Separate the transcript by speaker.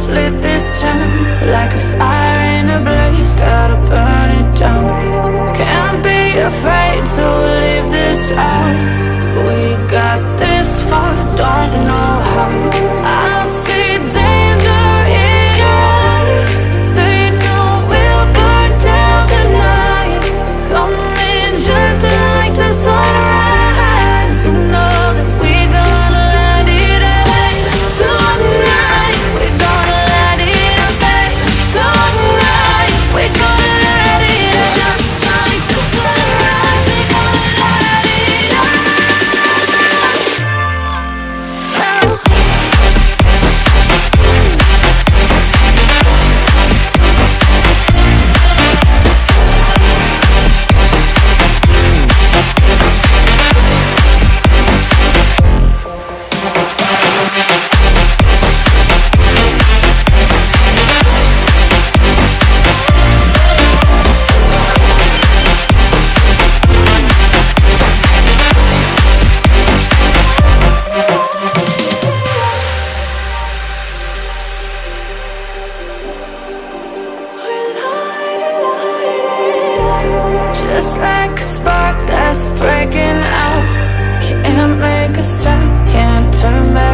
Speaker 1: lit this town like a fire in a blaze. Gotta burn it down. Can't be afraid to leave this out. We got this far, don't know how. I see danger in your eyes. They know we'll burn down the night. Coming just like the sunrise. You know that we're gonna let it rain tonight. We're gonna let it rain tonight. We're gonna let it rain just like the sunrise. We're gonna let it rain now. Just like a spark that's breaking out. Can't make a stop, can't turn back.